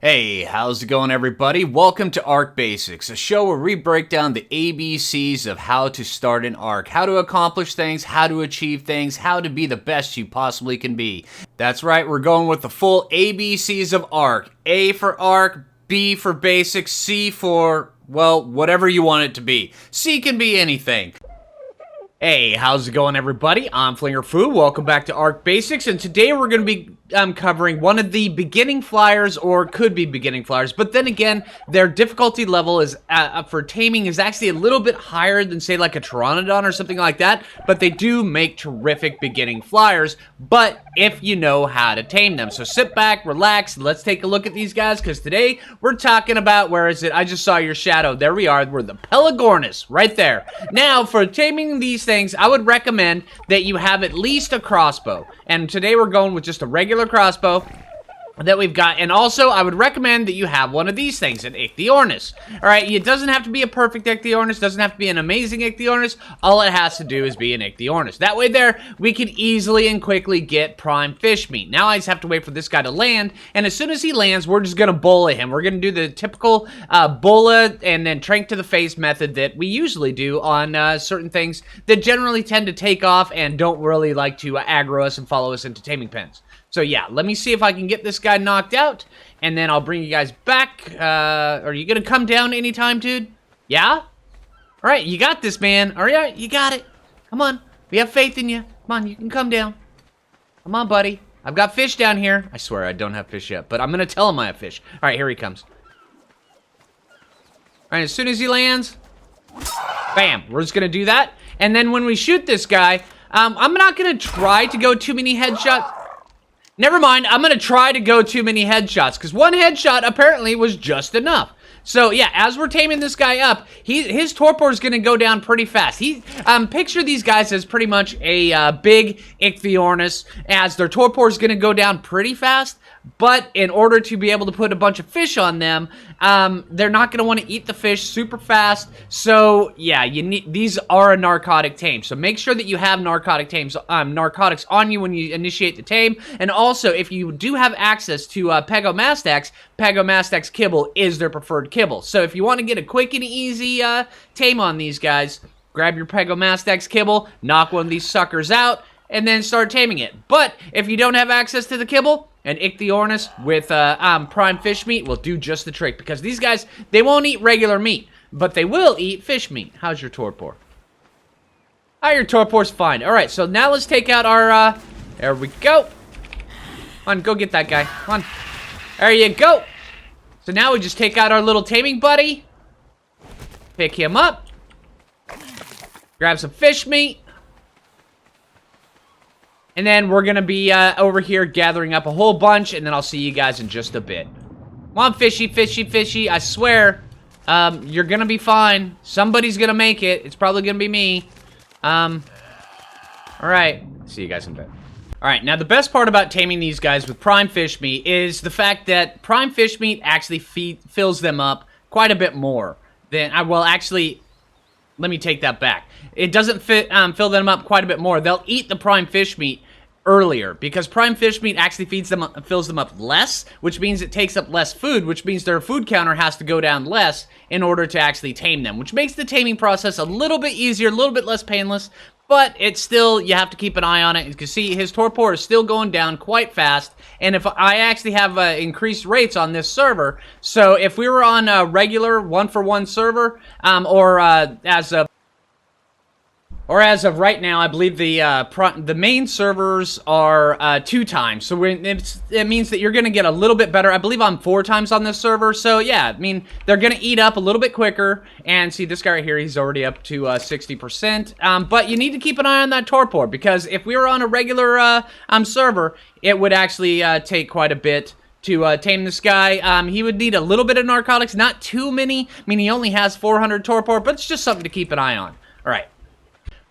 Hey, how's it going everybody? Welcome to Arc Basics, a show where we break down the ABCs of how to start an arc, how to accomplish things, how to achieve things, how to be the best you possibly can be. That's right, we're going with the full ABCs of arc. A for arc, B for basic, C for, well, whatever you want it to be. C can be anything. Hey, how's it going everybody? I'm Phlinger Phoo, welcome back to Arc Basics, and today we're going to be covering one of the beginning flyers, or could be beginning flyers, but then again, their difficulty level is for taming is actually a little bit higher than say like a Pteranodon or something like that, but they do make terrific beginning flyers, but if you know how to tame them. So sit back, relax, let's take a look at these guys, because today we're talking about, where is it? I just saw your shadow. There we are. We're the Pelagornis, right there. Now, for taming these things, I would recommend that you have at least a crossbow, and today we're going with just a regular crossbow that we've got, and also I would recommend that you have one of these things, an Ichthyornis. Alright, it doesn't have to be a perfect Ichthyornis, doesn't have to be an amazing Ichthyornis, all it has to do is be an Ichthyornis. That way there, we can easily and quickly get prime fish meat. Now I just have to wait for this guy to land, and as soon as he lands, we're just gonna bola him. We're gonna do the typical bola and then trank to the face method that we usually do on certain things that generally tend to take off and don't really like to aggro us and follow us into taming pens. So yeah, let me see if I can get this guy knocked out, and then I'll bring you guys back. Are you gonna come down anytime, dude? Yeah? Alright, you got this, man. Alright, you got it. Come on, we have faith in you. Come on, you can come down. Come on, buddy. I've got fish down here. I swear I don't have fish yet, but I'm gonna tell him I have fish. Alright, here he comes. Alright, as soon as he lands, bam, we're just gonna do that. And then when we shoot this guy, I'm not gonna try to go too many headshots. Never mind, I'm gonna try to go too many headshots, because one headshot apparently was just enough. So yeah, as we're taming this guy up, his torpor is gonna go down pretty fast. Picture these guys as pretty much a big Ichthyornis, as their torpor is gonna go down pretty fast, but in order to be able to put a bunch of fish on them, they're not gonna want to eat the fish super fast. So yeah, these are a narcotic tame. So make sure that you have narcotics on you when you initiate the tame. And also, if you do have access to Pelagornis kibble is their preferred kibble. So if you want to get a quick and easy tame on these guys, grab your Pelagornis kibble, knock one of these suckers out, and then start taming it. But if you don't have access to the kibble, an Ichthyornis with prime fish meat will do just the trick, because these guys, they won't eat regular meat, but they will eat fish meat. How's your torpor? Oh, your torpor's fine. Alright, so now let's take out our, there we go. Come on, go get that guy. Come on. There you go. So now we just take out our little taming buddy, pick him up, grab some fish meat, and then we're gonna be over here gathering up a whole bunch, and then I'll see you guys in just a bit. Come on, fishy, fishy, fishy. I swear, you're gonna be fine. Somebody's gonna make it. It's probably gonna be me. Alright. See you guys in a bit. Alright, now the best part about taming these guys with prime fish meat is the fact that prime fish meat actually fills them up quite a bit more than, well, actually, let me take that back. It doesn't fill them up quite a bit more. They'll eat the prime fish meat earlier, because prime fish meat actually fills them up less, which means it takes up less food, which means their food counter has to go down less in order to actually tame them, which makes the taming process a little bit easier, a little bit less painless, but it's still, you have to keep an eye on it. You can see his torpor is still going down quite fast, and if I actually have increased rates on this server, so if we were on a regular one-for-one server, or as of right now, I believe the main servers are 2 times. So it means that you're going to get a little bit better. I believe I'm 4 times on this server. So yeah, I mean, they're going to eat up a little bit quicker. And see, this guy right here, he's already up to 60%. But you need to keep an eye on that torpor, because if we were on a regular server, it would actually take quite a bit to tame this guy. He would need a little bit of narcotics, not too many. I mean, he only has 400 torpor, but it's just something to keep an eye on. All right.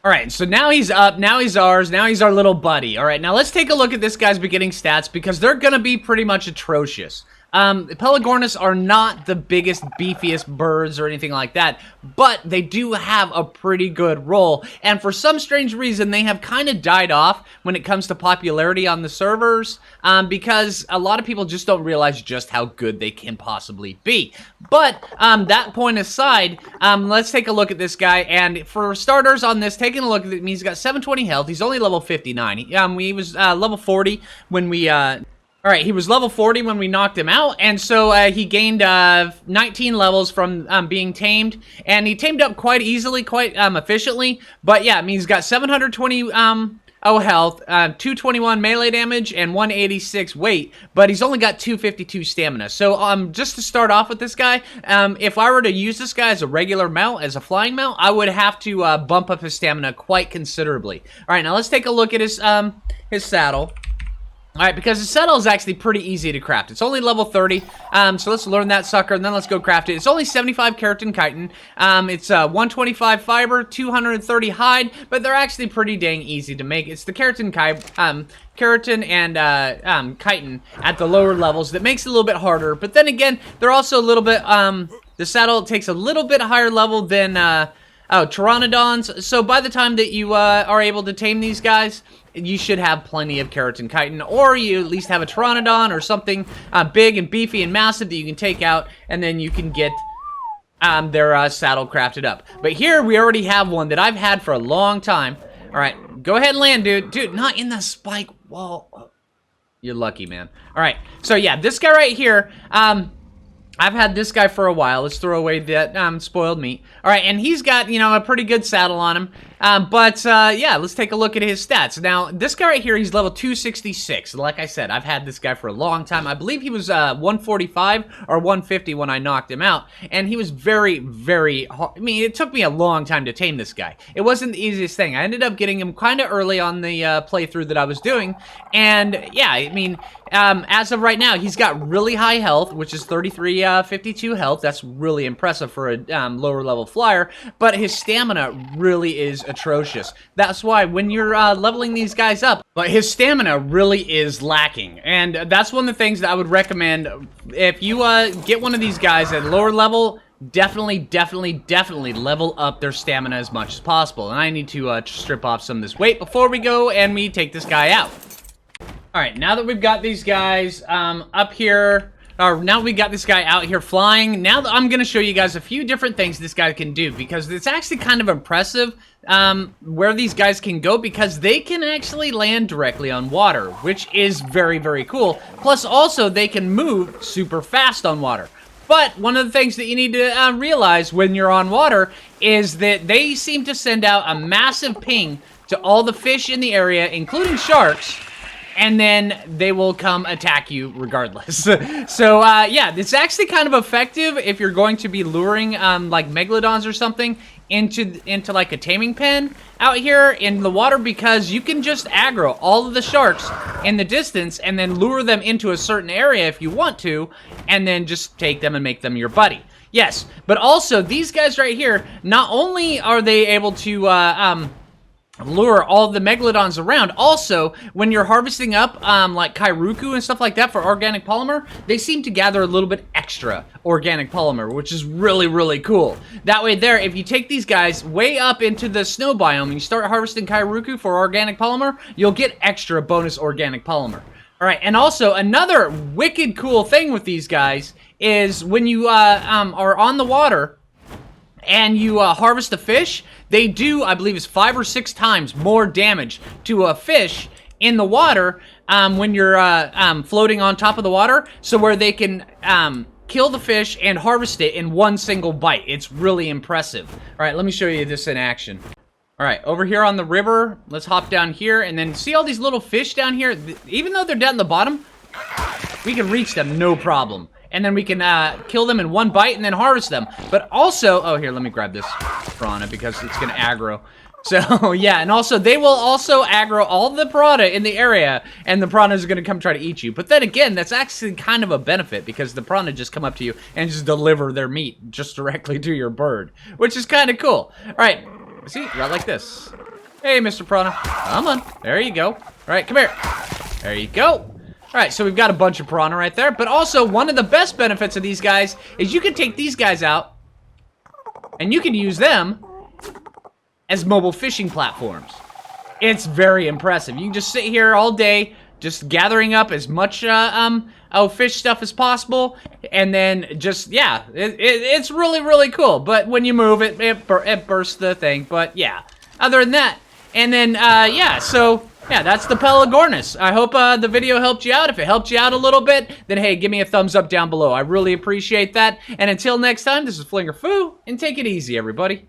Alright, so now he's up, now he's ours, now he's our little buddy. Alright, now let's take a look at this guy's beginning stats, because they're gonna be pretty much atrocious. Pelagornis are not the biggest, beefiest birds or anything like that, but they do have a pretty good role, and for some strange reason, they have kind of died off when it comes to popularity on the servers, because a lot of people just don't realize just how good they can possibly be. But, that point aside, let's take a look at this guy, and for starters on this, taking a look at him, he's got 720 health, he's only level 59, he was, level 40 when we, Alright, he was level 40 when we knocked him out, and so he gained 19 levels from being tamed, and he tamed up quite easily, quite efficiently, but yeah, I mean, he's got 720 health, 221 melee damage, and 186 weight, but he's only got 252 stamina. So just to start off with this guy, if I were to use this guy as a regular mount, as a flying mount, I would have to bump up his stamina quite considerably. Alright, now let's take a look at his saddle. Alright, because the saddle is actually pretty easy to craft. It's only level 30, so let's learn that sucker, and then let's go craft it. It's only 75 keratin chitin, it's 125 fiber, 230 hide, but they're actually pretty dang easy to make. It's the keratin and chitin at the lower levels that makes it a little bit harder, but then again, they're also a little bit, the saddle takes a little bit higher level than, pteranodons, so by the time that you are able to tame these guys, you should have plenty of keratin chitin, or you at least have a pteranodon or something big and beefy and massive that you can take out, and then you can get their saddle crafted up. But here we already have one that I've had for a long time. Alright, go ahead and land, dude. Dude, not in the spike wall. You're lucky, man. Alright, so yeah, this guy right here, I've had this guy for a while. Let's throw away that spoiled meat. Alright, and he's got, you know, a pretty good saddle on him. Yeah, let's take a look at his stats. Now, this guy right here, he's level 266. Like I said, I've had this guy for a long time. I believe he was 145 or 150 when I knocked him out. And he was very, very hard. I mean, it took me a long time to tame this guy. It wasn't the easiest thing. I ended up getting him kind of early on the playthrough that I was doing. And, yeah, I mean, as of right now, he's got really high health, which is 3352 health. That's really impressive for a lower level flyer. But his stamina really is atrocious. That's why when you're leveling these guys up, but his stamina really is lacking. And that's one of the things that I would recommend. If you get one of these guys at a lower level, definitely level up their stamina as much as possible. And I need to strip off some of this weight before we go and we take this guy out. Alright, now that we've got these guys up here, or now we got this guy out here flying, now I'm going to show you guys a few different things this guy can do, because it's actually kind of impressive where these guys can go, because they can actually land directly on water, which is very, very cool. Plus, also, they can move super fast on water. But one of the things that you need to realize when you're on water is that they seem to send out a massive ping to all the fish in the area, including sharks, and then they will come attack you regardless. So, yeah, it's actually kind of effective if you're going to be luring, like, megalodons or something into like, a taming pen out here in the water, because you can just aggro all of the sharks in the distance and then lure them into a certain area if you want to, and then just take them and make them your buddy. Yes, but also, these guys right here, not only are they able to, lure all the megalodons around. Also, when you're harvesting up like Kairuku and stuff like that for organic polymer, they seem to gather a little bit extra organic polymer, which is really, really cool. That way there, if you take these guys way up into the snow biome and you start harvesting Kairuku for organic polymer, you'll get extra bonus organic polymer. Alright, and also another wicked cool thing with these guys is when you are on the water and you harvest a fish, they do, I believe it's 5 or 6 times more damage to a fish in the water when you're floating on top of the water, so where they can kill the fish and harvest it in one single bite. It's really impressive. Alright, let me show you this in action. Alright, over here on the river, let's hop down here, and then see all these little fish down here? Even though they're down at the bottom, we can reach them no problem. And then we can kill them in one bite and then harvest them. But also, oh, here, let me grab this piranha because it's going to aggro. So, yeah, and also, they will also aggro all the piranha in the area, and the piranhas are going to come try to eat you. But then again, that's actually kind of a benefit, because the piranha just come up to you and just deliver their meat just directly to your bird, which is kind of cool. All right, see, right like this. Hey, Mr. Piranha, come on. There you go. All right, come here. There you go. All right, so we've got a bunch of piranha right there, but also one of the best benefits of these guys is you can take these guys out and you can use them as mobile fishing platforms. It's very impressive. You can just sit here all day, just gathering up as much fish stuff as possible, and then just, yeah, it's really, really cool. But when you move it, it bursts the thing, but yeah. Other than that, and then, yeah, so... yeah, that's the Pelagornis. I hope the video helped you out. If it helped you out a little bit, then hey, give me a thumbs up down below. I really appreciate that. And until next time, this is Phlinger Phoo, and take it easy, everybody.